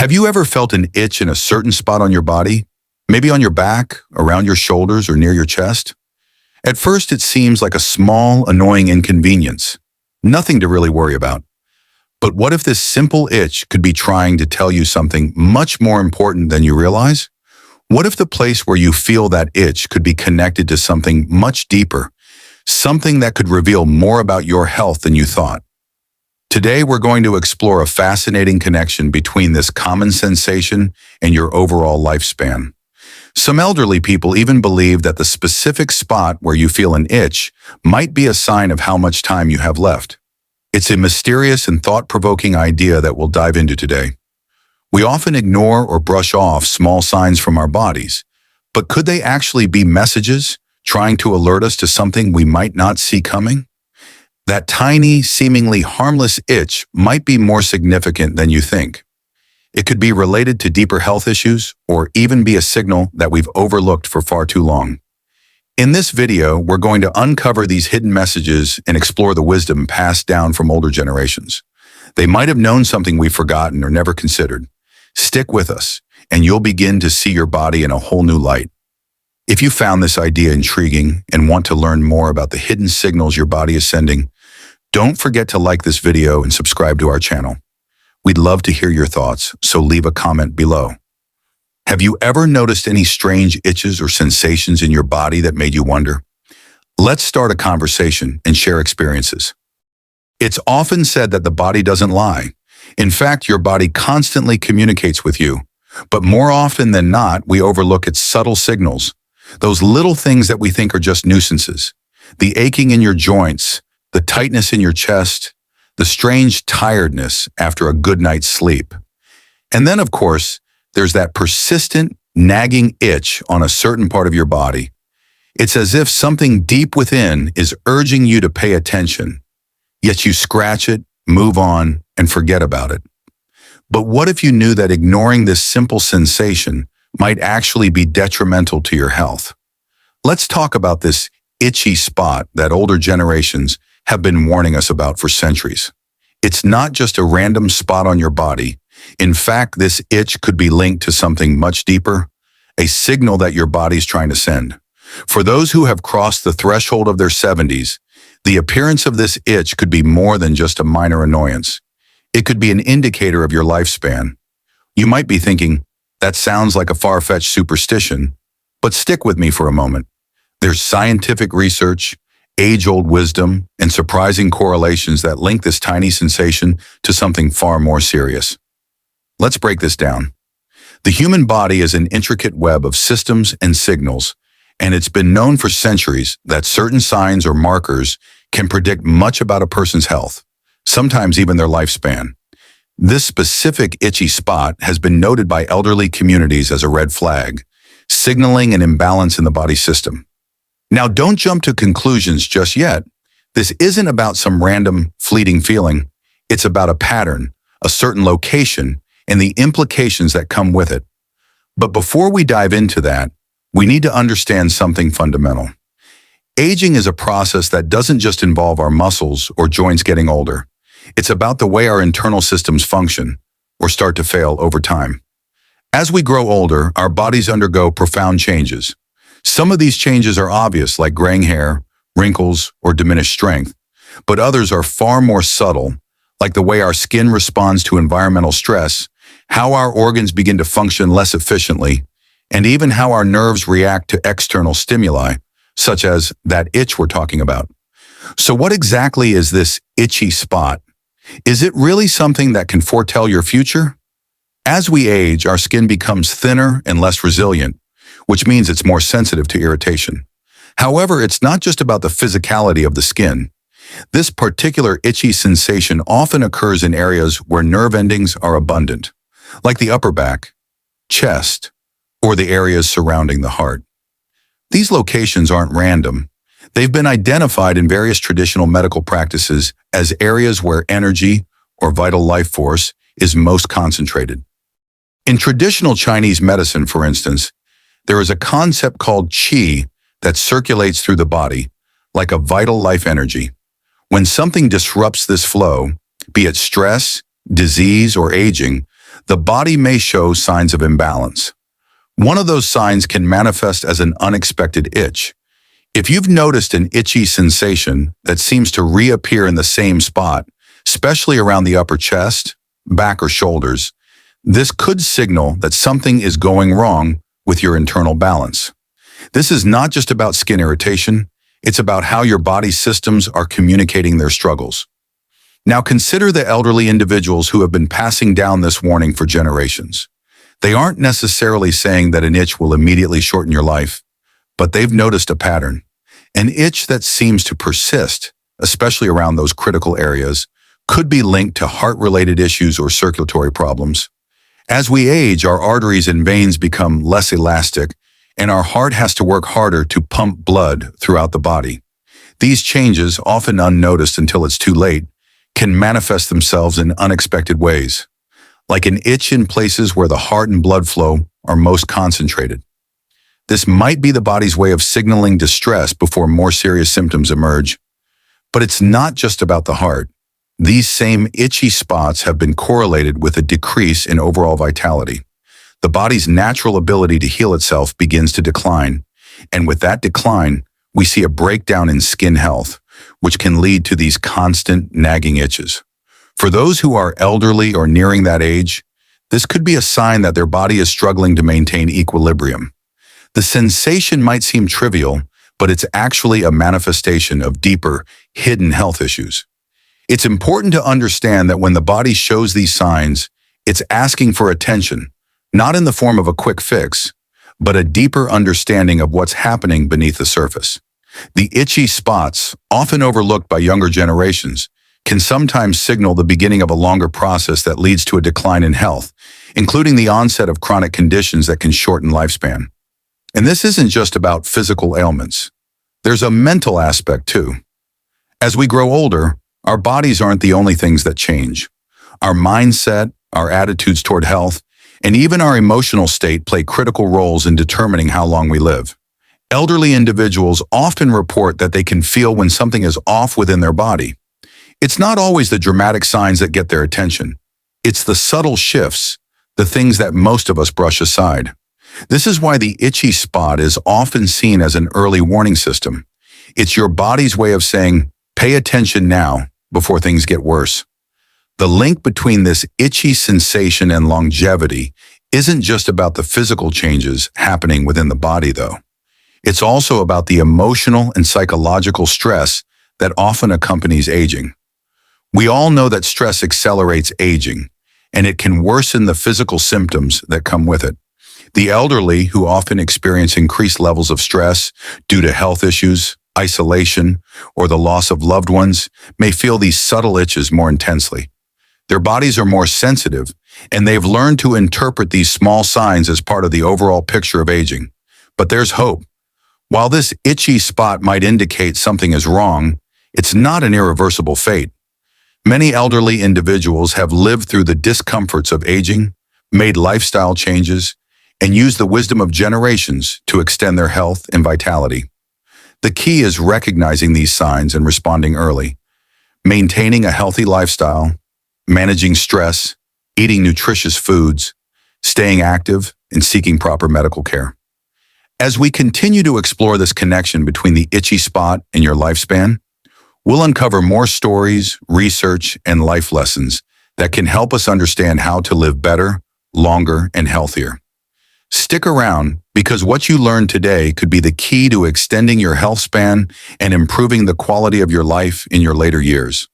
Have you ever felt an itch in a certain spot on your body? Maybe on your back, around your shoulders, or near your chest? At first, it seems like a small, annoying inconvenience. Nothing to really worry about. But what if this simple itch could be trying to tell you something much more important than you realize? What if the place where you feel that itch could be connected to something much deeper, something that could reveal more about your health than you thought? Today, we're going to explore a fascinating connection between this common sensation and your overall lifespan. Some elderly people even believe that the specific spot where you feel an itch might be a sign of how much time you have left. It's a mysterious and thought-provoking idea that we'll dive into today. We often ignore or brush off small signs from our bodies, but could they actually be messages trying to alert us to something we might not see coming? That tiny, seemingly harmless itch might be more significant than you think. It could be related to deeper health issues or even be a signal that we've overlooked for far too long. In this video, we're going to uncover these hidden messages and explore the wisdom passed down from older generations. They might have known something we've forgotten or never considered. Stick with us, and you'll begin to see your body in a whole new light. If you found this idea intriguing and want to learn more about the hidden signals your body is sending, don't forget to like this video and subscribe to our channel. We'd love to hear your thoughts, so leave a comment below. Have you ever noticed any strange itches or sensations in your body that made you wonder? Let's start a conversation and share experiences. It's often said that the body doesn't lie. In fact, your body constantly communicates with you. But more often than not, we overlook its subtle signals. Those little things that we think are just nuisances. The aching in your joints, the tightness in your chest, the strange tiredness after a good night's sleep. And then, of course, there's that persistent, nagging itch on a certain part of your body. It's as if something deep within is urging you to pay attention. Yet you scratch it, move on, and forget about it. But what if you knew that ignoring this simple sensation might actually be detrimental to your health? Let's talk about this itchy spot that older generations have been warning us about for centuries. It's not just a random spot on your body. In fact, this itch could be linked to something much deeper, a signal that your body's trying to send. For those who have crossed the threshold of their 70s, the appearance of this itch could be more than just a minor annoyance. It could be an indicator of your lifespan. You might be thinking, that sounds like a far-fetched superstition, but stick with me for a moment. There's scientific research, age-old wisdom, and surprising correlations that link this tiny sensation to something far more serious. Let's break this down. The human body is an intricate web of systems and signals, and it's been known for centuries that certain signs or markers can predict much about a person's health, sometimes even their lifespan. This specific itchy spot has been noted by elderly communities as a red flag, signaling an imbalance in the body system. Now, don't jump to conclusions just yet. This isn't about some random, fleeting feeling. It's about a pattern, a certain location, and the implications that come with it. But before we dive into that, we need to understand something fundamental. Aging is a process that doesn't just involve our muscles or joints getting older. It's about the way our internal systems function or start to fail over time. As we grow older, our bodies undergo profound changes. Some of these changes are obvious, like graying hair, wrinkles, or diminished strength, but others are far more subtle, like the way our skin responds to environmental stress, how our organs begin to function less efficiently, and even how our nerves react to external stimuli, such as that itch we're talking about. So what exactly is this itchy spot? Is it really something that can foretell your future? As we age, our skin becomes thinner and less resilient, which means it's more sensitive to irritation. However, it's not just about the physicality of the skin. This particular itchy sensation often occurs in areas where nerve endings are abundant, like the upper back, chest, or the areas surrounding the heart. These locations aren't random. They've been identified in various traditional medical practices as areas where energy or vital life force is most concentrated. In traditional Chinese medicine, for instance, there is a concept called qi that circulates through the body, like a vital life energy. When something disrupts this flow, be it stress, disease, or aging, the body may show signs of imbalance. One of those signs can manifest as an unexpected itch. If you've noticed an itchy sensation that seems to reappear in the same spot, especially around the upper chest, back, or shoulders, this could signal that something is going wrong with your internal balance. This is not just about skin irritation, it's about how your body's systems are communicating their struggles. Now consider the elderly individuals who have been passing down this warning for generations. They aren't necessarily saying that an itch will immediately shorten your life, but they've noticed a pattern. An itch that seems to persist, especially around those critical areas, could be linked to heart-related issues or circulatory problems. As we age, our arteries and veins become less elastic, and our heart has to work harder to pump blood throughout the body. These changes, often unnoticed until it's too late, can manifest themselves in unexpected ways, like an itch in places where the heart and blood flow are most concentrated. This might be the body's way of signaling distress before more serious symptoms emerge. But it's not just about the heart. These same itchy spots have been correlated with a decrease in overall vitality. The body's natural ability to heal itself begins to decline, and with that decline, we see a breakdown in skin health, which can lead to these constant nagging itches. For those who are elderly or nearing that age, this could be a sign that their body is struggling to maintain equilibrium. The sensation might seem trivial, but it's actually a manifestation of deeper, hidden health issues. It's important to understand that when the body shows these signs, it's asking for attention, not in the form of a quick fix, but a deeper understanding of what's happening beneath the surface. The itchy spots, often overlooked by younger generations, can sometimes signal the beginning of a longer process that leads to a decline in health, including the onset of chronic conditions that can shorten lifespan. And this isn't just about physical ailments. There's a mental aspect too. As we grow older, our bodies aren't the only things that change. Our mindset, our attitudes toward health, and even our emotional state play critical roles in determining how long we live. Elderly individuals often report that they can feel when something is off within their body. It's not always the dramatic signs that get their attention. It's the subtle shifts, the things that most of us brush aside. This is why the itchy spot is often seen as an early warning system. It's your body's way of saying, pay attention now before things get worse. The link between this itchy sensation and longevity isn't just about the physical changes happening within the body, though. It's also about the emotional and psychological stress that often accompanies aging. We all know that stress accelerates aging, and it can worsen the physical symptoms that come with it. The elderly, who often experience increased levels of stress due to health issues, isolation, or the loss of loved ones, may feel these subtle itches more intensely. Their bodies are more sensitive, and they've learned to interpret these small signs as part of the overall picture of aging. But there's hope. While this itchy spot might indicate something is wrong, it's not an irreversible fate. Many elderly individuals have lived through the discomforts of aging, made lifestyle changes, and used the wisdom of generations to extend their health and vitality. The key is recognizing these signs and responding early, maintaining a healthy lifestyle, managing stress, eating nutritious foods, staying active, and seeking proper medical care. As we continue to explore this connection between the itchy spot and your lifespan, we'll uncover more stories, research, and life lessons that can help us understand how to live better, longer, and healthier. Stick around, because what you learn today could be the key to extending your health span and improving the quality of your life in your later years.